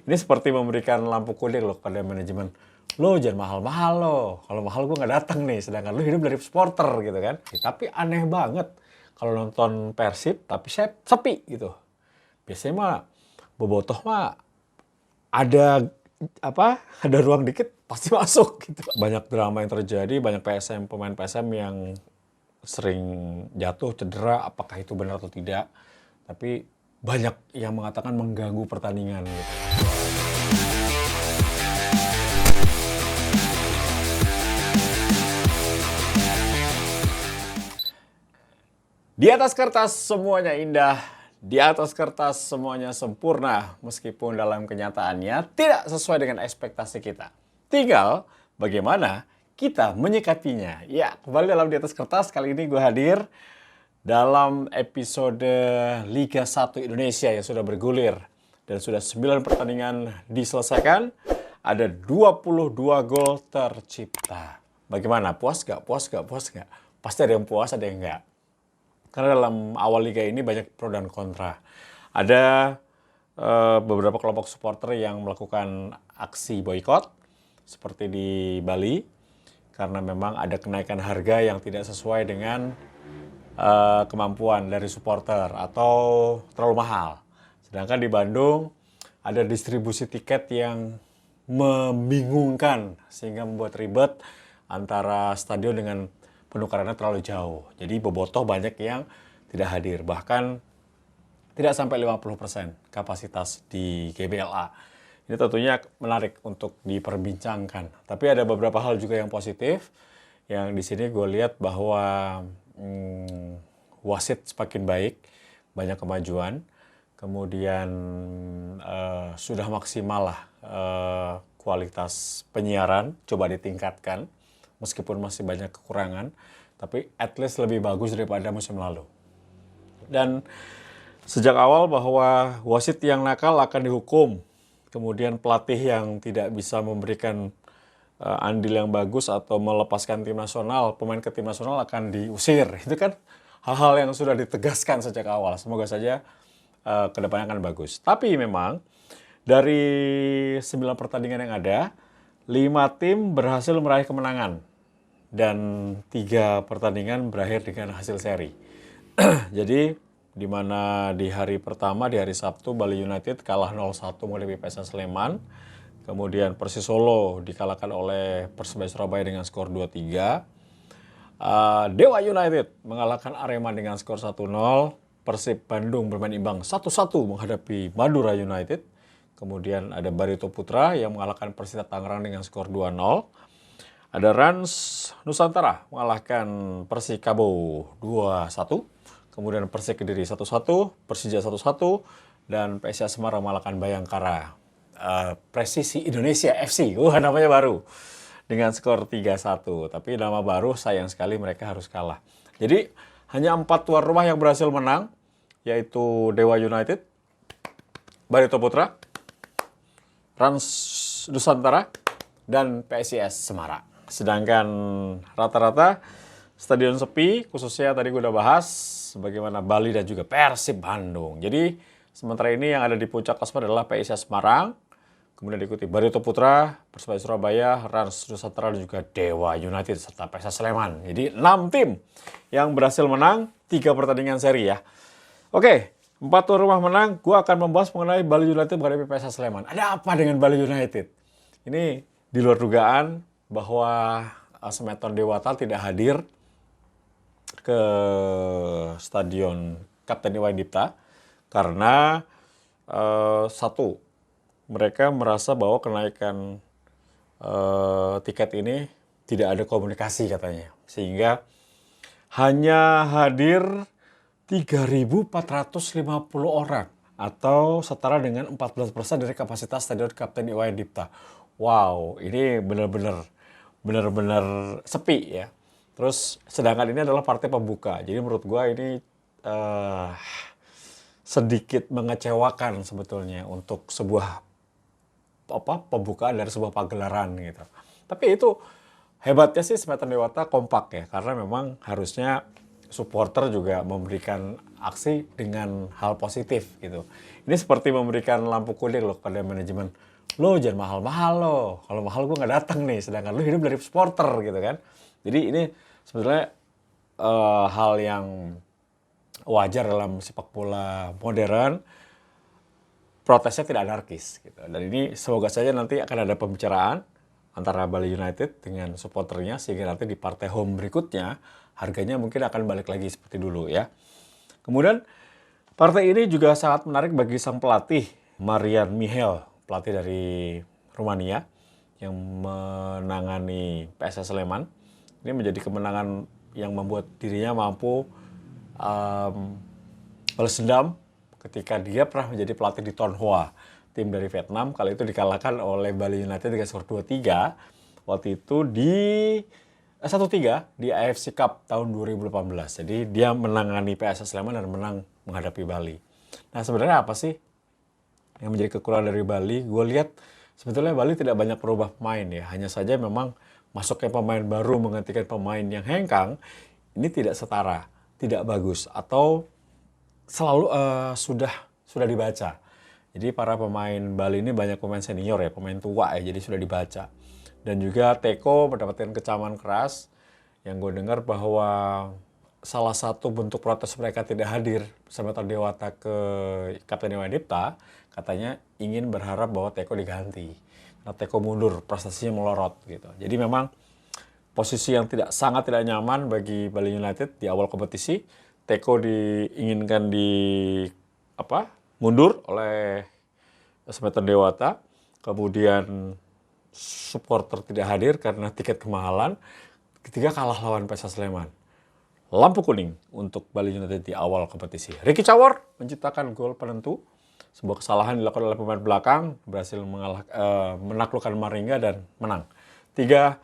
Ini seperti memberikan lampu kuning loh kepada manajemen. Lo jangan mahal-mahal lo. Kalau mahal gue nggak datang nih. Sedangkan lo hidup dari supporter gitu kan. Tapi aneh banget kalau nonton Persib tapi sepi gitu. Biasanya mah bobotoh mah ada ada ruang dikit pasti masuk gitu. Banyak drama yang terjadi, banyak pemain PSM yang sering jatuh, cedera, apakah itu benar atau tidak. Tapi banyak yang mengatakan mengganggu pertandingan gitu. Di atas kertas semuanya indah, di atas kertas semuanya sempurna, meskipun dalam kenyataannya tidak sesuai dengan ekspektasi kita. Tinggal bagaimana kita menyikapinya. Ya, kembali dalam Di Atas Kertas, kali ini gue hadir dalam episode Liga 1 Indonesia yang sudah bergulir. Dan sudah 9 pertandingan diselesaikan, ada 22 gol tercipta. Bagaimana? Puas gak? Puas gak? Puas gak? Pasti ada yang puas, ada yang enggak. Karena dalam awal liga ini banyak pro dan kontra. Ada beberapa kelompok supporter yang melakukan aksi boikot, seperti di Bali, karena memang ada kenaikan harga yang tidak sesuai dengan kemampuan dari supporter atau terlalu mahal. Sedangkan di Bandung ada distribusi tiket yang membingungkan sehingga membuat ribet antara stadion dengan penukarannya terlalu jauh. Jadi bobotoh banyak yang tidak hadir. Bahkan tidak sampai 50% kapasitas di GBLA. Ini tentunya menarik untuk diperbincangkan. Tapi ada beberapa hal juga yang positif. Yang di sini gue lihat bahwa wasit semakin baik, banyak kemajuan. Kemudian sudah maksimal lah kualitas penyiaran, coba ditingkatkan. Meskipun masih banyak kekurangan, tapi at least lebih bagus daripada musim lalu. Dan sejak awal bahwa wasit yang nakal akan dihukum, kemudian pelatih yang tidak bisa memberikan andil yang bagus atau melepaskan tim nasional, pemain ke tim nasional akan diusir. Itu kan hal-hal yang sudah ditegaskan sejak awal. Semoga saja kedepannya akan bagus. Tapi memang dari 9 pertandingan yang ada, 5 tim berhasil meraih kemenangan dan 3 pertandingan berakhir dengan hasil seri. Jadi di mana di hari pertama, di hari Sabtu, Bali United kalah 0-1 menghadapi PSS Sleman. Kemudian Persis Solo dikalahkan oleh Persebaya Surabaya dengan skor 2-3. Dewa United mengalahkan Arema dengan skor 1-0. Persib Bandung bermain imbang 1-1 menghadapi Madura United. Kemudian ada Barito Putra yang mengalahkan Persita Tangerang dengan skor 2-0. Ada Rans Nusantara mengalahkan Persikabo 2-1. Kemudian Persik Kediri 1-1, Persija 1-1, dan PSIS Semarang mengalahkan Bayangkara. Presisi Indonesia FC, namanya baru. Dengan skor 3-1. Tapi nama baru, sayang sekali mereka harus kalah. Jadi hanya 4 tuan rumah yang berhasil menang, yaitu Dewa United, Barito Putra, Rans Nusantara, dan PSIS Semarang. Sedangkan rata-rata stadion sepi, khususnya tadi gue udah bahas, bagaimana Bali dan juga Persib Bandung. Jadi sementara ini yang ada di puncak klasemen adalah PSIS Semarang, kemudian diikuti Barito Putra, Persebaya Surabaya, Rans Nusantara, dan juga Dewa United, serta PSIS Sleman. Jadi 6 tim yang berhasil menang 3 pertandingan seri ya. Oke, 4 tuan rumah menang, gue akan membahas mengenai Bali United menghadapi PSIS Sleman. Ada apa dengan Bali United? Ini di luar dugaan bahwa Semeton Dewata tidak hadir ke Stadion Kapten Iwayan Dipta karena satu, mereka merasa bahwa kenaikan tiket ini tidak ada komunikasi katanya, sehingga hanya hadir 3.450 orang atau setara dengan 14% dari kapasitas Stadion Kapten Iwayan Dipta. Wow, ini benar-benar sepi ya. Terus sedangkan ini adalah partai pembuka. Jadi menurut gua ini sedikit mengecewakan sebetulnya untuk sebuah pembukaan dari sebuah pagelaran gitu. Tapi itu hebatnya sih Semeton Dewata kompak ya, karena memang harusnya supporter juga memberikan aksi dengan hal positif gitu. Ini seperti memberikan lampu kuning loh kepada manajemen. Lo jangan mahal-mahal lo. Kalau mahal gue nggak datang nih. Sedangkan lo hidup dari supporter gitu kan. Jadi ini sebetulnya hal yang wajar dalam sepak bola modern. Protesnya tidak anarkis gitu. Dan ini semoga saja nanti akan ada pembicaraan antara Bali United dengan supporternya sehingga nanti di partai home berikutnya harganya mungkin akan balik lagi seperti dulu ya. Kemudian partai ini juga sangat menarik bagi sang pelatih Marian Michel, pelatih dari Rumania yang menangani PSS Sleman. Ini menjadi kemenangan yang membuat dirinya mampu balas dendam ketika dia pernah menjadi pelatih di Ton Hoa, tim dari Vietnam. Kali itu dikalahkan oleh Bali United dengan skor 2-3. Waktu itu di 1-3 di AFC Cup tahun 2018. Jadi dia menangani PSS Sleman dan menang menghadapi Bali. Nah sebenarnya apa sih yang menjadi kekurangan dari Bali? Gue lihat sebetulnya Bali tidak banyak berubah pemain ya. Hanya saja memang masuknya pemain baru menggantikan pemain yang hengkang ini tidak setara, tidak bagus atau selalu sudah dibaca. Jadi para pemain Bali ini banyak pemain senior ya, pemain tua ya, jadi sudah dibaca. Dan juga Teko mendapatkan kecaman keras yang gue dengar bahwa salah satu bentuk protes mereka tidak hadir bersama Dewata ke Kapten Dewa Dipta, katanya ingin berharap bahwa Teko diganti. Karena Teko mundur, prestasinya melorot gitu. Jadi memang posisi yang sangat tidak nyaman bagi Bali United di awal kompetisi. Teko diinginkan mundur oleh Semeton Dewata, kemudian supporter tidak hadir karena tiket kemahalan, ketiga kalah lawan PSS Sleman. Lampu kuning untuk Bali United di awal kompetisi. Ricky Cawor menciptakan gol penentu, sebuah kesalahan dilakukan oleh pemain belakang, berhasil menaklukkan Maringga dan menang. 3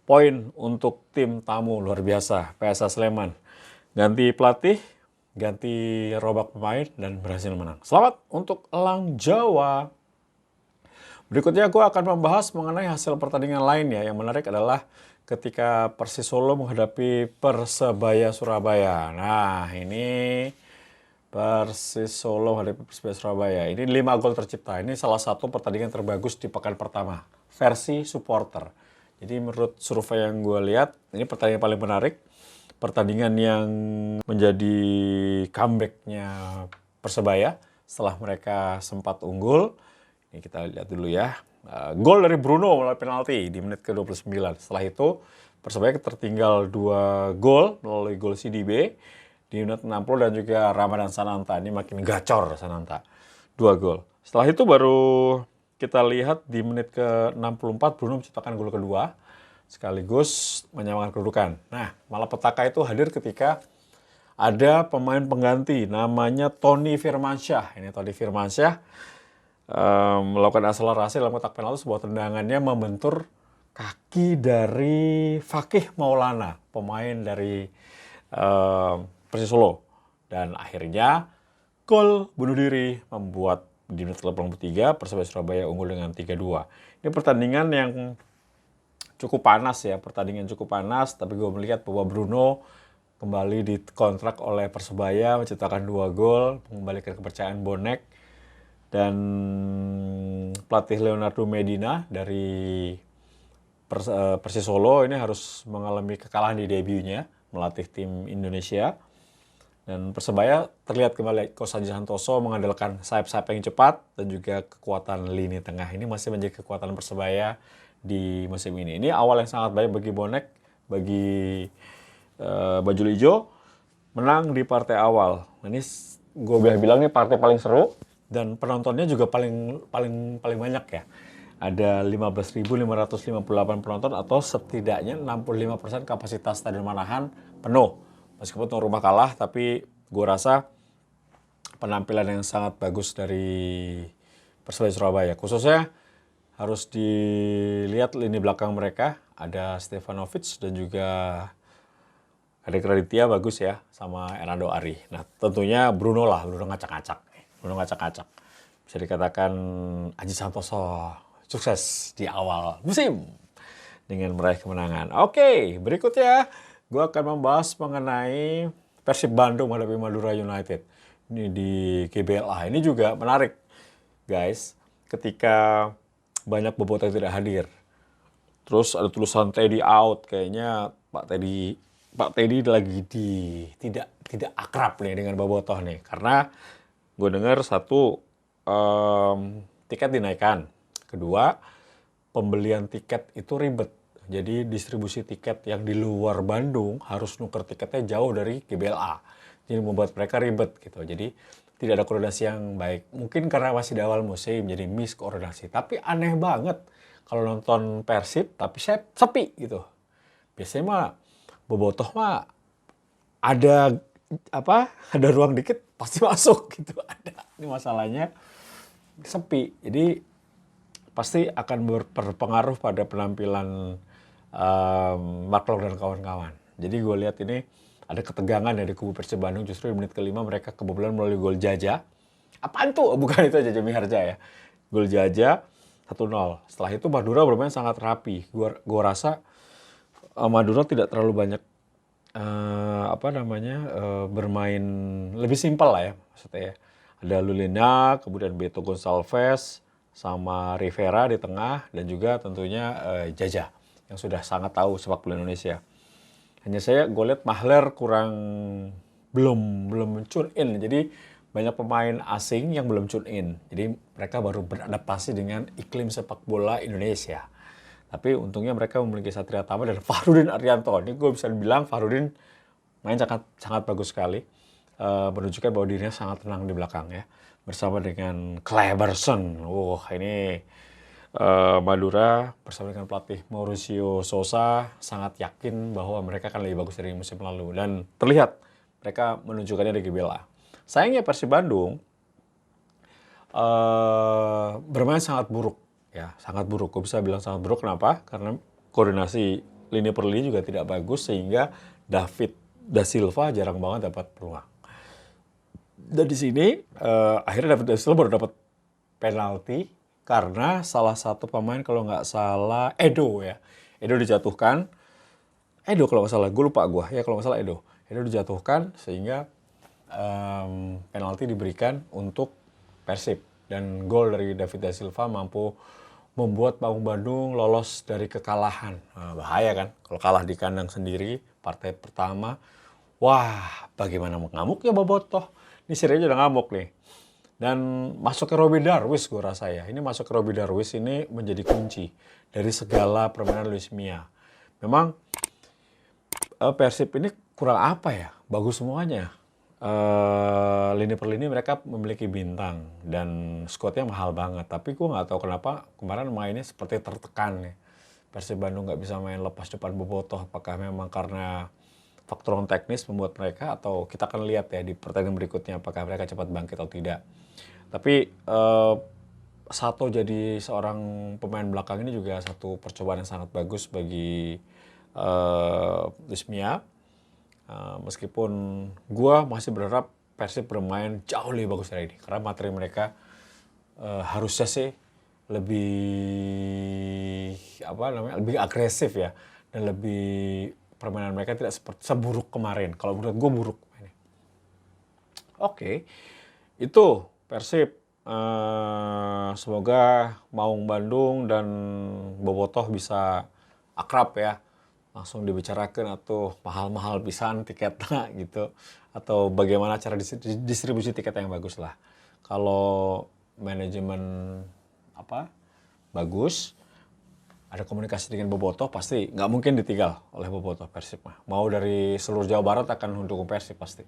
poin untuk tim tamu luar biasa, PSS Sleman. Ganti pelatih, ganti robak pemain, dan berhasil menang. Selamat untuk Elang Jawa. Berikutnya gue akan membahas mengenai hasil pertandingan lain ya. Yang menarik adalah ketika Persis Solo menghadapi Persebaya Surabaya. Nah ini Persis Solo menghadapi Persebaya Surabaya. Ini 5 gol tercipta. Ini salah satu pertandingan terbagus di pekan pertama. Versi supporter. Jadi menurut survei yang gue lihat, ini pertandingan paling menarik. Pertandingan yang menjadi comeback-nya Persebaya setelah mereka sempat unggul. Ini kita lihat dulu ya. Gol dari Bruno melalui penalti di menit ke-29. Setelah itu Persebaya tertinggal 2 gol melalui gol CDB di menit 60 dan juga Ramadan Sananta. Ini makin gacor Sananta. 2 gol. Setelah itu baru kita lihat di menit ke-64 Bruno menciptakan gol kedua. Sekaligus menyamakan kedudukan. Nah, malapetaka itu hadir ketika ada pemain pengganti namanya Tony Firmansyah. Ini Tony Firmansyah melakukan akselerasi dalam kotak penalti, sebuah tendangannya membentur kaki dari Fakih Maulana, pemain dari Persis Solo. Dan akhirnya gol bunuh diri membuat di menit 83 Persebaya Surabaya unggul dengan 3-2. Ini pertandingan yang cukup panas ya, tapi gue melihat bahwa Bruno kembali dikontrak oleh Persebaya, menciptakan 2 gol, mengembalikan kepercayaan bonek, dan pelatih Leonardo Medina dari Persis Solo ini harus mengalami kekalahan di debutnya, melatih tim Indonesia. Dan Persebaya terlihat kembali Coach Aji Santoso mengandalkan sayap-sayap yang cepat dan juga kekuatan lini tengah. Ini masih menjadi kekuatan Persebaya di musim ini. Ini awal yang sangat baik bagi bonek, bagi baju hijau, menang di partai awal. Ini gue bilang ini partai paling seru dan penontonnya juga paling banyak ya. Ada 15.558 penonton atau setidaknya 65% kapasitas Stadion Manahan penuh. Meskipun tuan rumah kalah, tapi gue rasa penampilan yang sangat bagus dari Persebaya Surabaya. Khususnya harus dilihat lini belakang mereka, ada Stefanovic dan juga Adek Raditya bagus ya, sama Hernando Ari. Nah tentunya Bruno ngacak-ngacak. Bisa dikatakan Aji Santoso sukses di awal musim dengan meraih kemenangan. Oke, berikutnya gue akan membahas mengenai Persib Bandung menghadapi Madura United. Ini di GBLA. Ini juga menarik, guys. Ketika banyak bobotoh yang tidak hadir. Terus ada tulisan Teddy out. Kayaknya Pak Teddy lagi tidak akrab nih dengan bobotoh nih. Karena gue dengar satu, tiket dinaikkan. Kedua, pembelian tiket itu ribet. Jadi distribusi tiket yang di luar Bandung harus nuker tiketnya jauh dari GBLA. Jadi membuat mereka ribet gitu. Jadi tidak ada koordinasi yang baik. Mungkin karena masih di awal musim jadi miskoordinasi. Tapi aneh banget kalau nonton Persib tapi saya sepi gitu. Biasanya mah bobotoh mah ada ada ruang dikit pasti masuk gitu. Ada. Ini masalahnya sepi. Jadi pasti akan berpengaruh pada penampilan Mark Klok dan kawan-kawan. Jadi gue lihat ini ada ketegangan dari kubu Persib Bandung. Justru di menit ke-5 mereka kebobolan melalui gol Jaja. Apaan tuh? Bukan itu Jaja Miharja ya. Gol Jaja 1-0. Setelah itu Madura bermain sangat rapi. Gue rasa Madura tidak terlalu banyak bermain lebih simpel lah ya maksudnya ya. Ada Lulina, kemudian Beto Gonçalves, sama Rivera di tengah, dan juga tentunya Jaja yang sudah sangat tahu sepak bola Indonesia. Hanya gue lihat Mahler belum tune in. Jadi banyak pemain asing yang belum tune in. Jadi mereka baru beradaptasi dengan iklim sepak bola Indonesia. Tapi untungnya mereka memiliki Satria Tama dan Fahrudin Arianto. Ini gue bisa bilang Fahrudin main sangat bagus sekali. Menunjukkan bahwa dirinya sangat tenang di belakang ya. Bersama dengan Kleberson. Ini Madura bersama dengan pelatih Mauricio Sousa sangat yakin bahwa mereka akan lebih bagus dari musim lalu. Dan terlihat mereka menunjukkannya di GBLA. Sayangnya Persib Bandung bermain sangat buruk. Ya, sangat buruk. Gue bisa bilang sangat buruk. Kenapa? Karena koordinasi lini per lini juga tidak bagus sehingga David Da Silva jarang banget dapat peluang. Dan di sini akhirnya David Da Silva baru dapat penalti karena salah satu pemain kalau nggak salah Edo ya. Edo dijatuhkan. Edo kalau nggak salah, gue lupa gue. Ya kalau nggak salah Edo. Edo dijatuhkan sehingga penalti diberikan untuk Persib. Dan gol dari David Da Silva mampu membuat Paung Bandung lolos dari kekalahan. Bahaya kan kalau kalah di kandang sendiri partai pertama. Wah, bagaimana mengamuk ya bobotoh. Ini serinya udah ngamuk nih. Dan masuk ke Robby Darwish gue rasa ya. Ini masuk ke Robby Darwish ini menjadi kunci dari segala permainan Luis Mia. Memang Persib ini kurang apa ya? Bagus semuanya. Lini per lini mereka memiliki bintang dan skuadnya mahal banget. Tapi gue nggak tahu kenapa kemarin mainnya seperti tertekan nih. Persib Bandung nggak bisa main lepas depan bobotoh. Apakah memang karena faktor teknis membuat mereka, atau kita akan lihat ya di pertandingan berikutnya apakah mereka cepat bangkit atau tidak. Tapi Sato jadi seorang pemain belakang ini juga satu percobaan yang sangat bagus bagi Luis Mia. Meskipun gue masih berharap Persib bermain jauh lebih bagus dari ini. Karena materi mereka harusnya sih lebih lebih agresif ya. Dan lebih permainan mereka tidak seburuk kemarin. Kalau menurut gue buruk. Oke. Itu Persib. Semoga Maung Bandung dan bobotoh bisa akrab ya. Langsung dibicarakan atau mahal-mahal pisan tiketnya gitu. Atau bagaimana cara distribusi tiket yang bagus lah. Kalau manajemen bagus, ada komunikasi dengan bobotoh, pasti nggak mungkin ditinggal oleh bobotoh Persib mah. Mau dari seluruh Jawa Barat akan mendukung Persib pasti.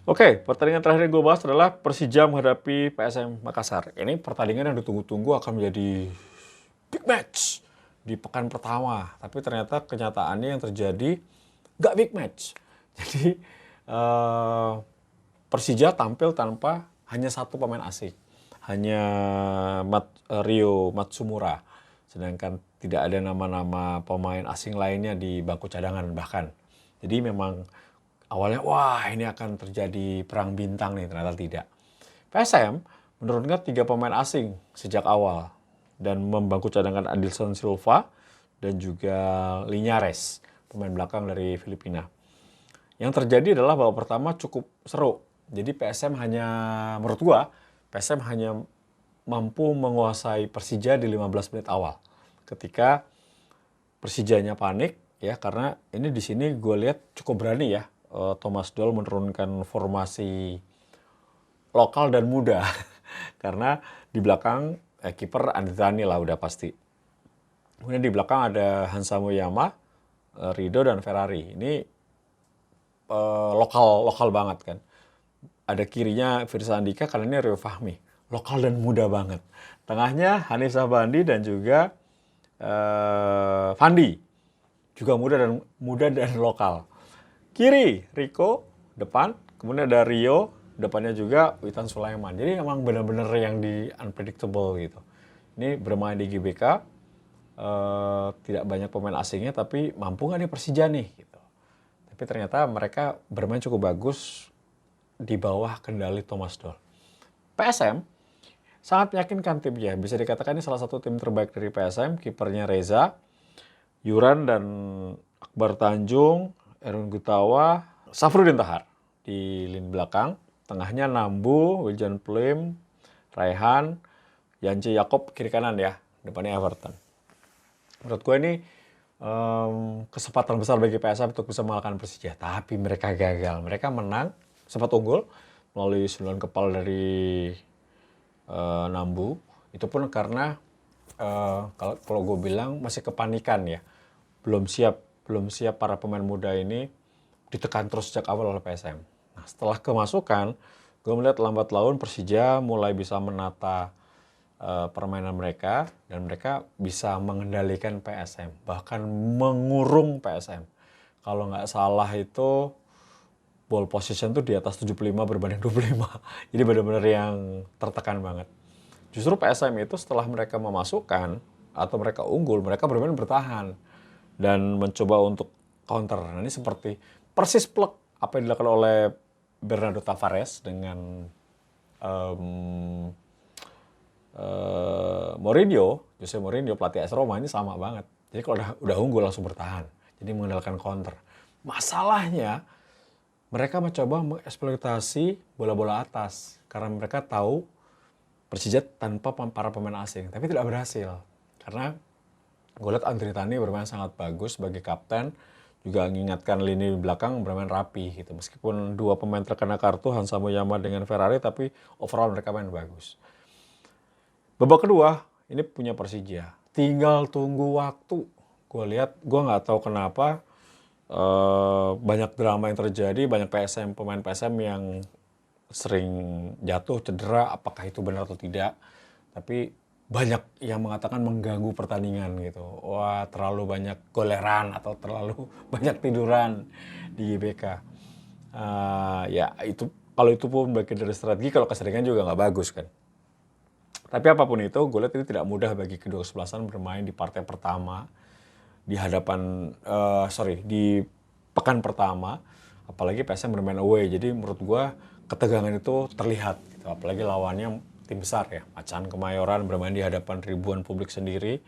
Oke, pertandingan terakhir yang gue bahas adalah Persija menghadapi PSM Makassar. Ini pertandingan yang ditunggu-tunggu akan menjadi big match di pekan pertama. Tapi ternyata kenyataannya yang terjadi nggak big match. Jadi Persija tampil tanpa hanya satu pemain asing. Hanya Rio Matsumura. Sedangkan tidak ada nama-nama pemain asing lainnya di bangku cadangan bahkan. Jadi memang awalnya wah ini akan terjadi perang bintang nih, ternyata tidak. PSM menurunkan 3 pemain asing sejak awal dan membangku cadangan Adilson Silva dan juga Linhares, pemain belakang dari Filipina. Yang terjadi adalah babak pertama cukup seru. Jadi PSM hanya, menurut gua, PSM hanya mampu menguasai Persija di 15 menit awal. Ketika Persijanya panik, ya karena ini di sini gue lihat cukup berani ya. Thomas Doll menurunkan formasi lokal dan muda. Karena di belakang kiper Andri Tani lah udah pasti. Kemudian di belakang ada Hansa Muyama, Rido dan Ferrari. Ini lokal banget kan. Ada kirinya Firsa Andika, kanannya Rio Fahmi. Lokal dan muda banget. Tengahnya Hanif Sabandi dan juga Fandi. Juga muda dan lokal. Kiri Rico, depan. Kemudian ada Rio, depannya juga Witan Sulaiman. Jadi emang benar-benar yang di unpredictable gitu. Ini bermain di GBK, tidak banyak pemain asingnya, tapi mampu nggak nih Persija nih? Gitu. Tapi ternyata mereka bermain cukup bagus di bawah kendali Thomas Doll. PSM sangat meyakinkan timnya. Bisa dikatakan ini salah satu tim terbaik dari PSM. Kipernya Reza, Yuran dan Akbar Tanjung, Erwin Gutawa, Safruddin Tahar di lini belakang. Tengahnya Nambu, Wiljan Plim, Raihan, Yance Yakob kiri kanan ya. Depannya Everton. Menurut gue ini kesempatan besar bagi PSM untuk bisa mengalahkan Persija. Tapi mereka gagal. Mereka menang, sempat unggul melalui sundulan kepala dari Nambu. Itu pun karena kalau gue bilang masih kepanikan ya. Belum siap para pemain muda ini ditekan terus sejak awal oleh PSM. Nah, setelah kemasukan, gue melihat lambat laun Persija mulai bisa menata permainan mereka dan mereka bisa mengendalikan PSM, bahkan mengurung PSM. Kalau nggak salah itu ball position tuh di atas 75 berbanding 25. Jadi benar-benar yang tertekan banget. Justru PSM itu setelah mereka memasukkan atau mereka unggul, mereka bermain bertahan dan mencoba untuk counter. Nah, ini seperti persis plek apa yang dilakukan oleh Bernardo Tavares dengan Jose Mourinho, pelatih AS Roma ini sama banget. Jadi kalau udah unggul langsung bertahan. Jadi mengandalkan counter. Masalahnya mereka mencoba mengeksploitasi bola-bola atas karena mereka tahu Persija tanpa para pemain asing, tapi tidak berhasil. Karena gue lihat Andri Tani bermain sangat bagus sebagai kapten, juga mengingatkan lini belakang bermain rapi gitu. Meskipun dua pemain terkena kartu, Hansa Muyama dengan Ferrari, tapi overall mereka main bagus. Babak kedua, ini punya Persija. Tinggal tunggu waktu. Gue lihat, gue nggak tahu kenapa banyak drama yang terjadi, banyak pemain PSM yang sering jatuh, cedera, apakah itu benar atau tidak. Tapi banyak yang mengatakan mengganggu pertandingan gitu. Wah, terlalu banyak goleran atau terlalu banyak tiduran di GBK. Ya itu, kalau itu pun bagian dari strategi, kalau keseringan juga nggak bagus kan. Tapi apapun itu, gue lihat ini tidak mudah bagi kedua kesebelasan bermain di partai pertama, di pekan pertama, apalagi PSM bermain away. Jadi menurut gue ketegangan itu terlihat, gitu. Apalagi lawannya tim besar ya, Macan Kemayoran bermain di hadapan ribuan publik sendiri.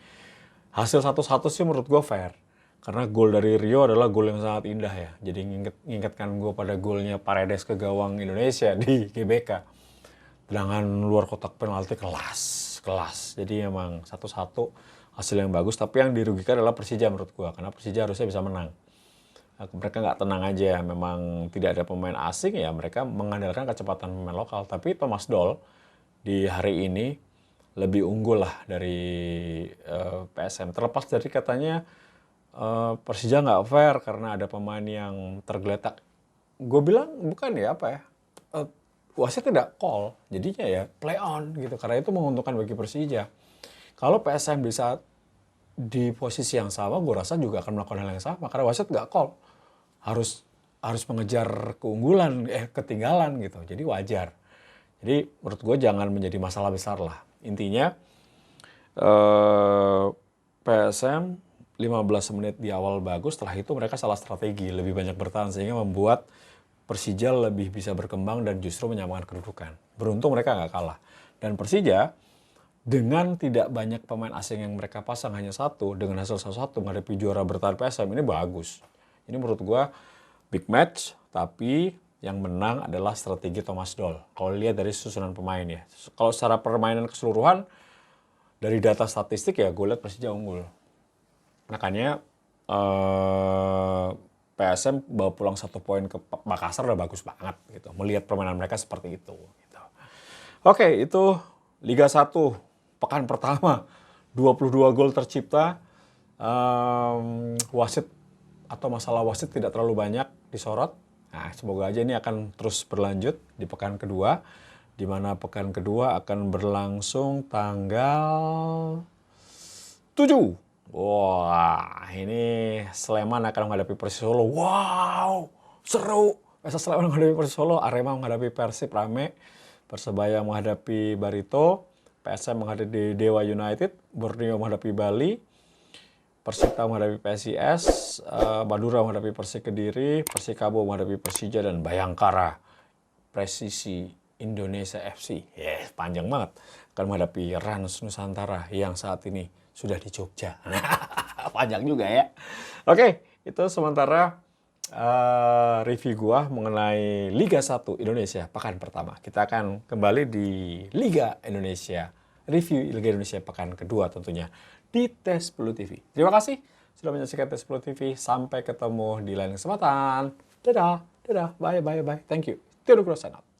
Hasil 1-1 sih menurut gue fair, karena gol dari Rio adalah gol yang sangat indah ya. Jadi ngingetkan gue pada golnya Paredes ke gawang Indonesia di GBK. Tendangan luar kotak penalti kelas. Jadi emang 1-1 hasil yang bagus, tapi yang dirugikan adalah Persija menurut gua, karena Persija harusnya bisa menang. Mereka nggak tenang aja, memang tidak ada pemain asing ya, mereka mengandalkan kecepatan pemain lokal. Tapi Thomas Doll di hari ini lebih unggul lah dari PSM. Terlepas dari katanya Persija nggak fair karena ada pemain yang tergeletak. Gue bilang bukan ya, apa ya, wasit tidak call, jadinya ya play on gitu, karena itu menguntungkan bagi Persija. Kalau PSM bisa di posisi yang sama, gue rasa juga akan melakukan hal yang sama, karena wasit nggak call, harus mengejar ketinggalan gitu, jadi wajar. Jadi menurut gue jangan menjadi masalah besar lah. Intinya PSM 15 menit di awal bagus, setelah itu mereka salah strategi, lebih banyak bertahan sehingga membuat Persija lebih bisa berkembang dan justru menyamakan kedudukan. Beruntung mereka nggak kalah. Dan Persija dengan tidak banyak pemain asing yang mereka pasang, hanya satu, dengan hasil 1-1 menghadapi juara bertahan PSM, ini bagus. Ini menurut gua big match, tapi yang menang adalah strategi Thomas Doll. Kalau lihat dari susunan pemain ya. Kalau secara permainan keseluruhan, dari data statistik ya gue lihat Persija unggul. Makanya PSM bawa pulang 1 poin ke Makassar udah bagus banget gitu. Melihat permainan mereka seperti itu. Gitu. Oke, itu Liga 1 pekan pertama. 22 gol tercipta. Wasit atau masalah wasit tidak terlalu banyak disorot. Nah, semoga aja ini akan terus berlanjut di pekan kedua, di mana pekan kedua akan berlangsung tanggal 7. Wah, ini Sleman akan menghadapi Persis Solo. Wow, seru. Sleman menghadapi Persis Solo, Arema menghadapi Persib rame, Persebaya menghadapi Barito, PSM menghadapi Dewa United, Borneo menghadapi Bali, Persita menghadapi PSIS, Madura menghadapi Persik Kediri, Persikabo menghadapi Persija, dan Bayangkara Presisi Indonesia FC. Panjang banget. Akan menghadapi Rans Nusantara yang saat ini sudah di Jogja. Panjang juga ya. Oke, itu sementara review gua mengenai Liga 1 Indonesia pekan pertama. Kita akan kembali di Liga Indonesia. Review Liga Indonesia pekan kedua tentunya di Tes10 TV. Terima kasih sudah menyaksikan Tes10 TV. Sampai ketemu di lain kesempatan. Dadah, bye. Thank you. Theodore Gross, sign out.